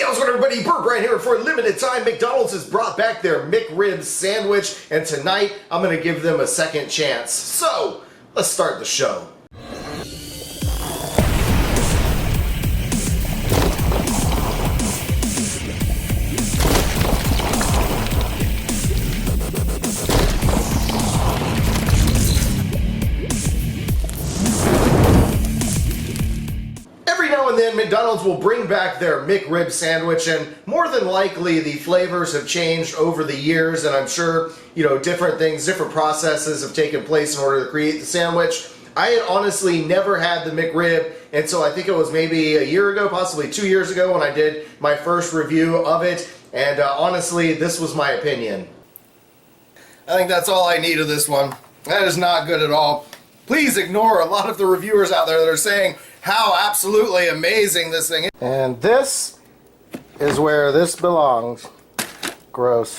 How's it going, everybody? BurntBrian here. For a limited time, McDonald's has brought back their McRib sandwich, and tonight I'm going to give them a second chance. So, let's start the show. And then McDonald's will bring back their McRib sandwich, and more than likely the flavors have changed over the years, and I'm sure, different things, different processes have taken place in order to create the sandwich. I had honestly never had the McRib, and so I think it was maybe a year ago, possibly 2 years ago, when I did my first review of it, and honestly, this was my opinion. I think that's all I need of this one. That is not good at all. Please ignore a lot of the reviewers out there that are saying how absolutely amazing this thing is. And this is where this belongs. Gross.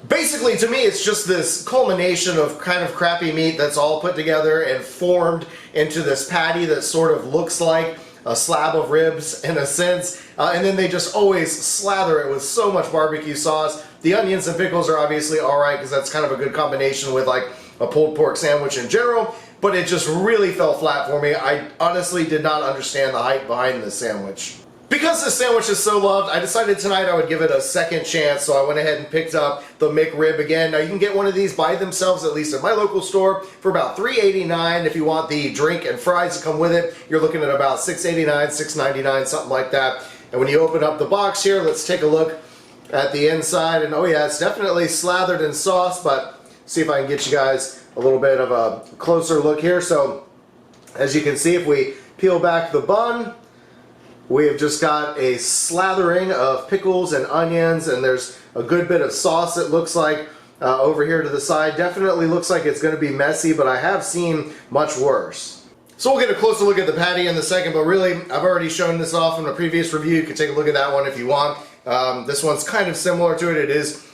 Basically, to me, it's just this culmination of kind of crappy meat that's all put together and formed into this patty that sort of looks like a slab of ribs in a sense. And then they just always slather it with so much barbecue sauce. The onions and pickles are obviously alright because that's kind of a good combination with like a pulled pork sandwich in general. But it just really fell flat for me. I honestly did not understand the hype behind this sandwich. Because this sandwich is so loved, I decided tonight I would give it a second chance, so I went ahead and picked up the McRib again. Now you can get one of these by themselves, at least at my local store, for about $3.89. If you want the drink and fries to come with it, you're looking at about $6.89, $6.99, something like that. And when you open up the box here, let's take a look at the inside. And oh yeah, it's definitely slathered in sauce, but see if I can get you guys a little bit of a closer look here. So as you can see, if we peel back the bun, we have just got a slathering of pickles and onions, and there's a good bit of sauce, it looks like, over here to the side. Definitely looks like it's going to be messy, but I have seen much worse. So we'll get a closer look at the patty in a second, but really I've already shown this off in a previous review. You can take a look at that one if you want. This one's kind of similar to it. It is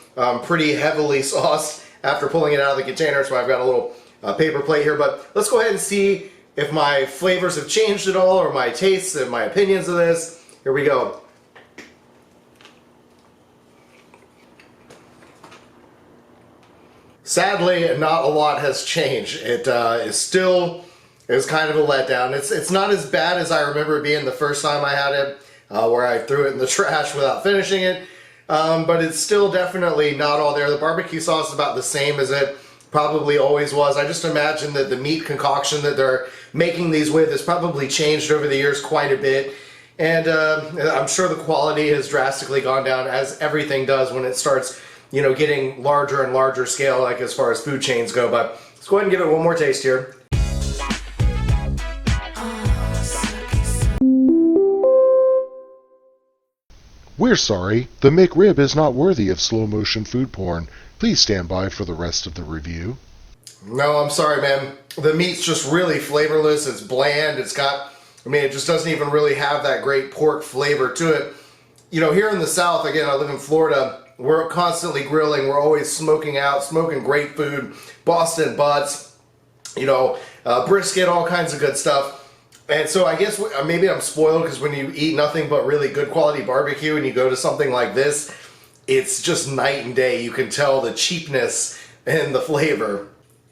pretty heavily sauced after pulling it out of the container, so I've got a little paper plate here. But let's go ahead and see if my flavors have changed at all, or my tastes and my opinions of this. Here we go. Sadly, not a lot has changed. It is kind of a letdown. It's not as bad as I remember it being the first time I had it, where I threw it in the trash without finishing it. But it's still definitely not all there. The barbecue sauce is about the same as it probably always was. I just imagine that the meat concoction that they're making these with has probably changed over the years quite a bit. And I'm sure the quality has drastically gone down, as everything does when it starts, getting larger and larger scale, like as far as food chains go. But let's go ahead and give it one more taste here. We're sorry, the McRib is not worthy of slow-motion food porn. Please stand by for the rest of the review. No, I'm sorry, man. The meat's just really flavorless. It's bland. It just doesn't even really have that great pork flavor to it. Here in the South, again, I live in Florida, we're constantly grilling. We're always smoking out, smoking great food, Boston butts, brisket, all kinds of good stuff. And so I guess maybe I'm spoiled, because when you eat nothing but really good quality barbecue and you go to something like this, it's just night and day. You can tell the cheapness and the flavor.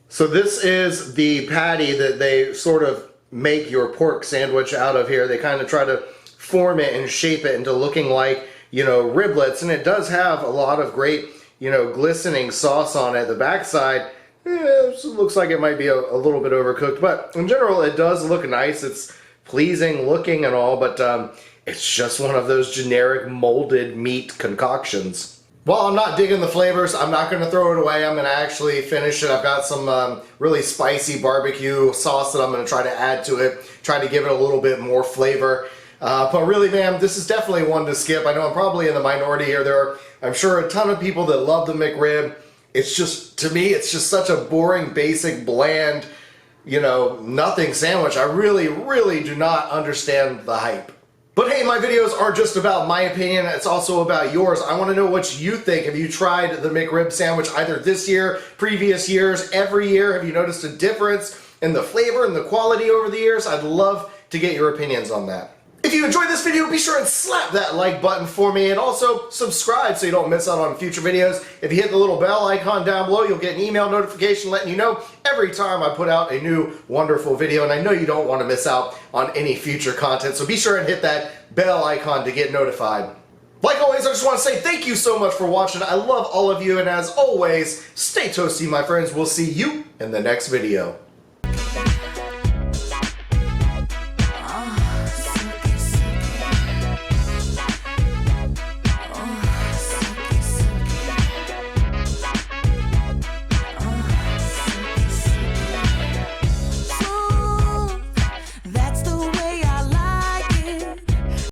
So this is the patty that they sort of make your pork sandwich out of here. They kind of try to form it and shape it into looking like, riblets. And it does have a lot of great, glistening sauce on it. The backside, it looks like it might be a little bit overcooked, but in general it does look nice. It's pleasing looking and all, but it's just one of those generic molded meat concoctions. While I'm not digging the flavors, I'm not going to throw it away. I'm going to actually finish it. I've got some really spicy barbecue sauce that I'm going to try to add to it, try to give it a little bit more flavor. But really, man, this is definitely one to skip. I know I'm probably in the minority here. There are, I'm sure, a ton of people that love the McRib. It's just, to me, it's just such a boring, basic, bland, nothing sandwich. I really, really do not understand the hype. But hey, my videos aren't just about my opinion, it's also about yours. I want to know what you think. Have you tried the McRib sandwich either this year, previous years, every year? Have you noticed a difference in the flavor and the quality over the years? I'd love to get your opinions on that. If you enjoyed this video, be sure and slap that like button for me, and also subscribe so you don't miss out on future videos. If you hit the little bell icon down below, you'll get an email notification letting you know every time I put out a new wonderful video, and I know you don't want to miss out on any future content, so be sure and hit that bell icon to get notified. Like always, I just want to say thank you so much for watching. I love all of you, and as always, stay toasty, my friends. We'll see you in the next video.